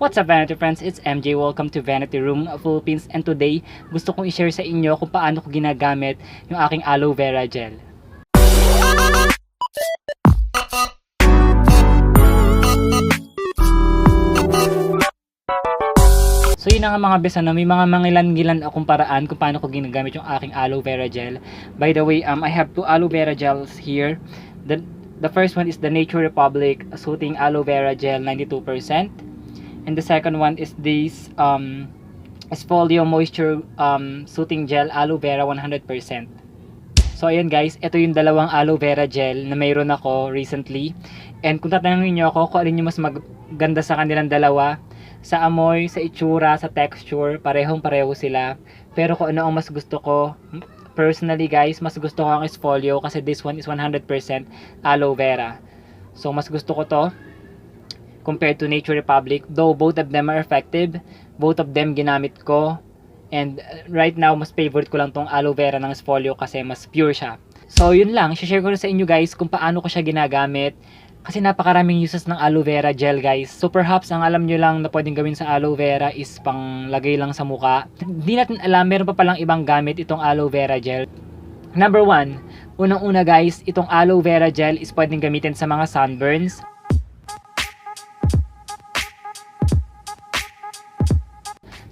What's up, Vanity Friends? It's MJ. Welcome to Vanity Room Philippines, and today gusto kong i-share sa inyo kung paano ko ginagamit yung aking aloe vera gel. So yun na nga mga besa, may mga mangilan-ngilan akong paraan kung paano ko ginagamit yung aking aloe vera gel. By the way, I have two aloe vera gels here. The first one is the Nature Republic Soothing Aloe Vera Gel 92%. And the second one is this Esfolio Moisture Soothing Gel Aloe Vera 100%. So ayan guys, ito yung dalawang aloe vera gel na mayroon ako recently. And kung tatanungin nyo ako kung alin yung mas maganda sa kanilang dalawa, sa amoy, sa itsura, sa texture, parehong-pareho sila. Pero kung ano ang mas gusto ko, personally guys, mas gusto ko ang Esfolio kasi this one is 100% aloe vera. So mas gusto ko to compared to Nature Republic, though both of them are effective. Both of them ginamit ko. And right now, mas favorite ko lang tong aloe vera ng Esfolio kasi mas pure siya. So yun lang, share ko na sa inyo guys kung paano ko siya ginagamit. Kasi napakaraming uses ng aloe vera gel guys. So perhaps ang alam nyo lang na pwedeng gawin sa aloe vera is pang lagay lang sa muka. Hindi natin alam, meron pa palang ibang gamit itong aloe vera gel. Number 1, unang-una guys, itong aloe vera gel is pwedeng gamitin sa mga sunburns.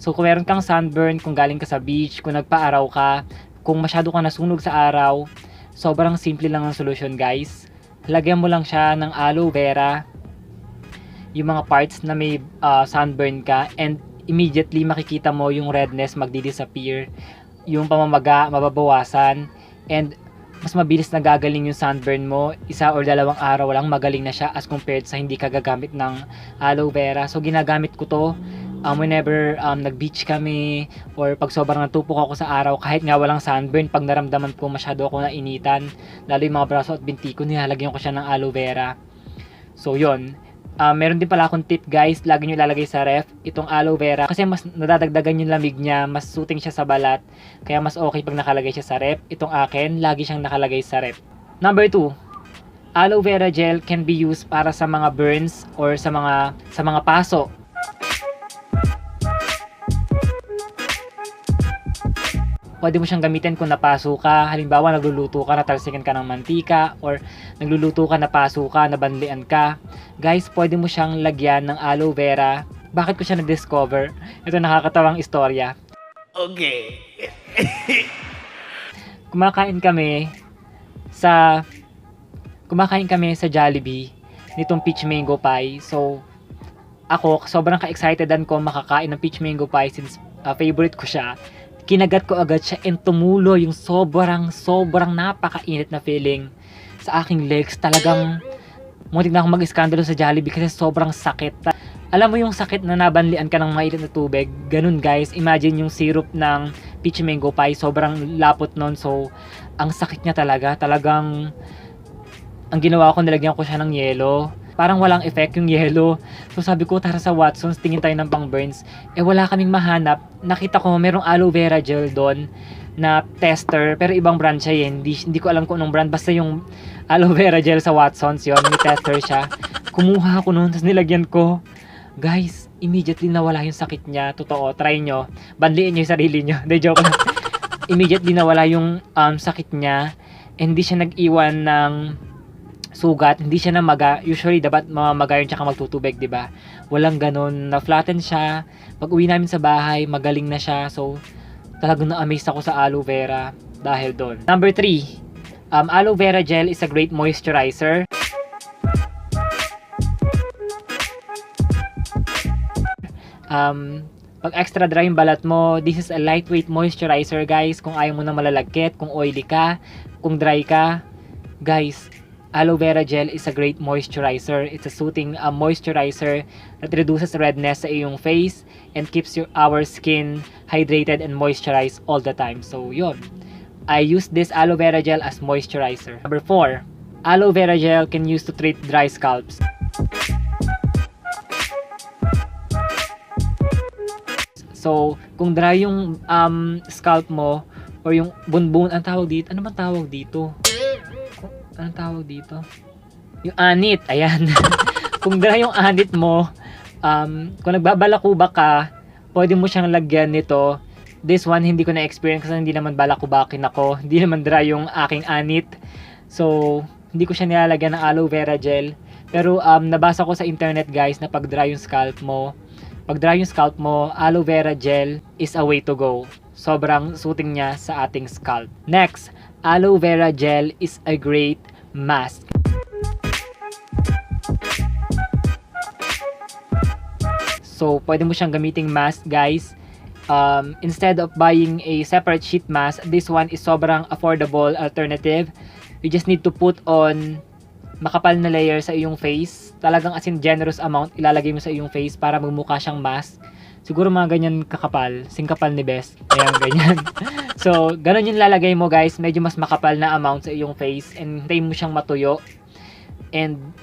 So kung meron kang sunburn, kung galing ka sa beach, kung nagpa-araw ka, kung masyado ka nasunog sa araw, sobrang simple lang ang solusyon guys. Lagyan mo lang siya ng aloe vera, yung mga parts na may sunburn ka, and immediately makikita mo yung redness magdi-disappear, yung pamamaga mababawasan, and mas mabilis na gagaling yung sunburn mo. 1 or 2 araw lang magaling na siya as compared sa hindi ka gagamit ng aloe vera. So ginagamit ko to whenever nag-beach kami or pag sobrang natupok ako sa araw, kahit nga walang sunburn, pag naramdaman ko masyado ako nainitan, lalo yung mga braso at binti ko, nilalagyan ko siya ng aloe vera. So yun, meron din pala akong tip guys, lagi nyo ilalagay sa ref itong aloe vera kasi mas nadadagdagan yung lamig niya, mas soothing siya sa balat, kaya mas okay pag nakalagay siya sa ref. Itong akin, lagi siyang nakalagay sa ref. Number 2, aloe vera gel can be used para sa mga burns or sa mga paso. Pwede mo siyang gamitin kung napaso ka. Halimbawa, nagluluto ka, natalsikan ka ng mantika, or nagluluto ka, napaso ka, nabanlian ka. Guys, pwede mo siyang lagyan ng aloe vera. Bakit ko siya na-discover? Ito nakakatawang istorya. Okay. Kumakain kami sa Jollibee nitong peach mango pie. So, ako, sobrang ka-excitedan ko makakain ng peach mango pie since favorite ko siya. Kinagat ko agad siya and tumulo yung sobrang napakainit na feeling sa aking legs. Talagang muntik na akong mag-iskandalo sa Jollibee kasi sobrang sakit. Alam mo yung sakit na nabanlian ka ng mainit na tubig? Ganun guys, imagine yung syrup ng peach mango pie, sobrang lapot nun. So, ang sakit niya talaga. Talagang, ang ginawa ko, nilagyan ko siya ng yelo. Parang walang effect yung yelo. So sabi ko, tara sa Watsons, tingin tayo ng pang burns. Wala kaming mahanap. Nakita ko merong aloe vera gel doon na tester, pero ibang brand siya yun. Hindi ko alam kung anong brand, basta yung aloe vera gel sa Watsons yun, may tester siya. Kumuha ako noon, tapos nilagyan ko. Guys, immediately nawala yung sakit niya. Totoo, try nyo. Banliin nyo yung sarili nyo. De, joke lang. Immediately nawala yung sakit niya. And hindi siya nag-iwan ng sugat, hindi siya namaga. Usually dapat mamaga yun tsaka magtutubig, di ba? Walang ganun, na-flatten siya. Pag uwi namin sa bahay, magaling na siya. So talagang na-amaze ako sa aloe vera dahil doon. Number 3, aloe vera gel is a great moisturizer. Pag extra dry yung balat mo, this is a lightweight moisturizer guys. Kung ayaw mo na malalagkit, kung oily ka, kung dry ka, guys, aloe vera gel is a great moisturizer. It's a soothing moisturizer that reduces redness sa iyong face and keeps our skin hydrated and moisturized all the time. So yun, I use this aloe vera gel as moisturizer. Number 4, aloe vera gel can use to treat dry scalps. So kung dry yung scalp mo or yung bunbun, ang tawag dito, ano man tawag dito? Anong tawag dito? Yung anit, ayan. Kung dry yung anit mo, Kung nagbabalakubak ka, pwede mo siyang lagyan nito. This one, hindi ko na-experience kasi hindi naman balakubakin ako. Hindi naman dry yung aking anit. So, hindi ko siya nilalagyan ng aloe vera gel. Pero, nabasa ko sa internet guys na pag dry yung scalp mo, aloe vera gel is a way to go. Sobrang soothing niya sa ating scalp. Next, aloe vera gel is a great mask. So, pwede mo siyang gamiting mask guys. Instead of buying a separate sheet mask, this one is sobrang affordable alternative. You just need to put on makapal na layer sa iyong face. Talagang as in generous amount ilalagay mo sa iyong face para magmukha siyang mask. Siguro mga ganyan kakapal, singkapal ni Best. Ayan, ganyan. So, ganun yung lalagay mo guys. Medyo mas makapal na amount sa iyong face and hintayin mo siyang matuyo. And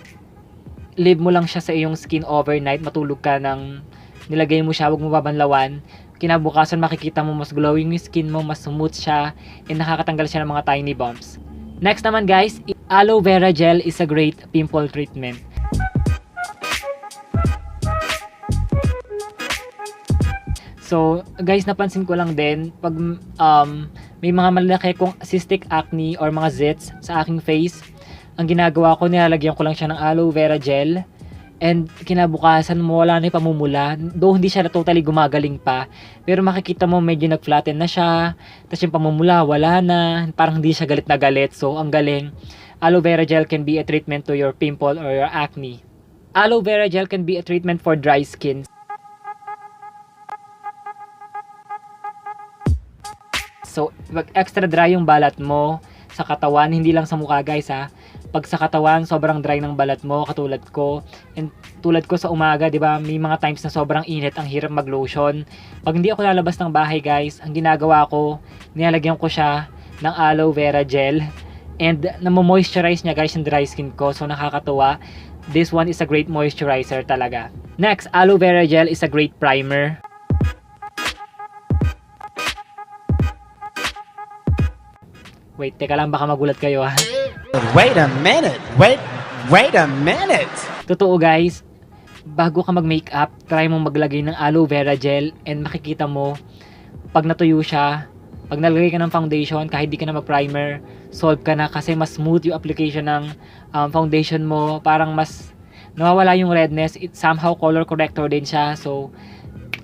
leave mo lang siya sa iyong skin overnight. Matulog ka ng nilagay mo siya, huwag mo babanlawan. Kinabukasan makikita mo mas glowing yung skin mo, mas smooth siya, and nakakatanggal siya ng mga tiny bumps. Next naman guys, aloe vera gel is a great pimple treatment. So guys, napansin ko lang din pag may mga malaki kong cystic acne or mga zits sa aking face, ang ginagawa ko, nilalagyan ko lang siya ng aloe vera gel. And kinabukasan mo, wala na yung pamumula. Though hindi siya totally gumagaling pa, pero makikita mo medyo nag-flatten na siya. Tapos yung pamumula, wala na. Parang hindi siya galit na galit. So, ang galing. Aloe vera gel can be a treatment to your pimple or your acne. Aloe vera gel can be a treatment for dry skin. So, pag extra dry yung balat mo sa katawan, hindi lang sa mukha guys ha. Pag sa katawan, sobrang dry ng balat mo, katulad ko. And tulad ko sa umaga, di ba, may mga times na sobrang init, ang hirap mag-lotion. Pag hindi ako lalabas ng bahay guys, ang ginagawa ko, nilalagyan ko siya ng aloe vera gel. And namo-moisturize niya guys yung dry skin ko. So nakakatuwa. This one is a great moisturizer talaga. Next, aloe vera gel is a great primer. Wait, teka lang, baka magulat kayo ha. Wait a minute. Wait a minute. Totoo guys, bago ka mag-makeup, try mo maglagay ng aloe vera gel and makikita mo pag natuyo siya, pag nalagay ka ng foundation, kahit di ka na mag-primer, solve ka na kasi mas smooth yung application ng foundation mo, parang mas nawawala yung redness. It somehow color corrector din siya. So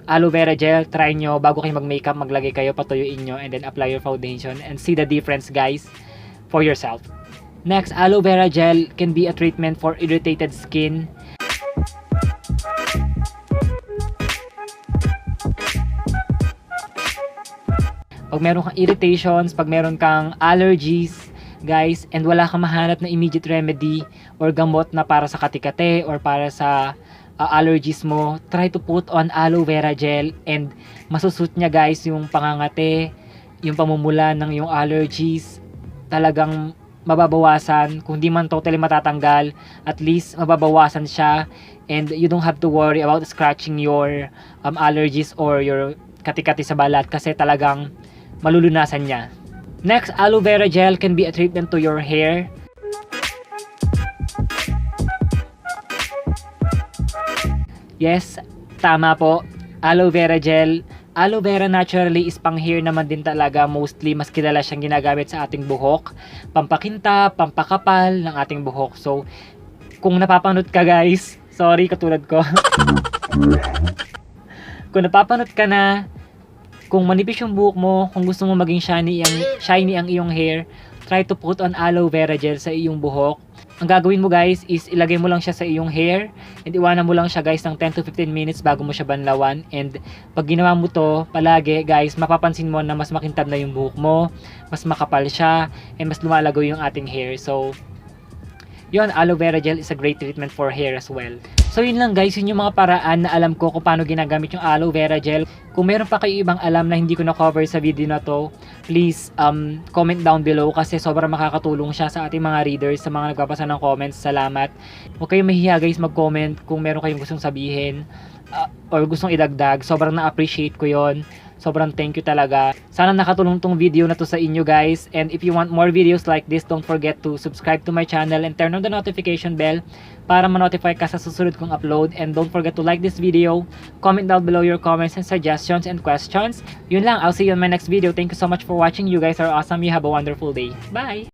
aloe vera gel, try nyo bago kayo mag-makeup, maglagay kayo, patuyuin nyo, and then apply your foundation and see the difference guys for yourself. Next, aloe vera gel can be a treatment for irritated skin. Pag meron kang irritations, pag meron kang allergies, guys, and wala kang mahanap na immediate remedy or gamot na para sa kati-kati or para sa allergies mo, try to put on aloe vera gel and masusut niya guys yung pangangate, yung pamumula ng yung allergies. Talagang mababawasan, kung di man totally matatanggal, at least mababawasan siya, and you don't have to worry about scratching your allergies or your kati-kati sa balat kasi talagang malulunasan niya. Next, aloe vera gel can be a treatment to your hair. Yes, tama po. Aloe vera gel. Aloe vera naturally is pang hair naman din talaga. Mostly, mas kilala siyang ginagamit sa ating buhok. Pampakintab, pampakapal ng ating buhok. So, kung napapanood ka guys, sorry katulad ko. Kung napapanood ka na, kung manipis yung buhok mo, kung gusto mo maging shiny ang iyong hair, try to put on aloe vera gel sa iyong buhok. Ang gagawin mo guys is ilagay mo lang siya sa iyong hair and iwanan mo lang siya guys ng 10 to 15 minutes bago mo siya banlawan. And pag ginawa mo to palagi guys, mapapansin mo na mas makintab na yung buhok mo, mas makapal siya, and mas lumalago yung ating hair. So yun, aloe vera gel is a great treatment for hair as well. So yun lang guys, yun yung mga paraan na alam ko kung paano ginagamit yung aloe vera gel. Kung meron pa kayo ibang alam na hindi ko na-cover sa video na to, please comment down below kasi sobrang makakatulong siya sa ating mga readers, sa mga nagpapasa ng comments. Salamat. Huwag kayong mahihiya guys mag-comment kung meron kayong gustong sabihin or gustong idagdag. Sobrang na-appreciate ko yon. Sobrang thank you talaga. Sana nakatulong tong video na to sa inyo guys. And if you want more videos like this, don't forget to subscribe to my channel and turn on the notification bell para ma-notify ka sa susunod kong upload. And don't forget to like this video, comment down below your comments and suggestions and questions. Yun lang, I'll see you in my next video. Thank you so much for watching. You guys are awesome. You have a wonderful day. Bye!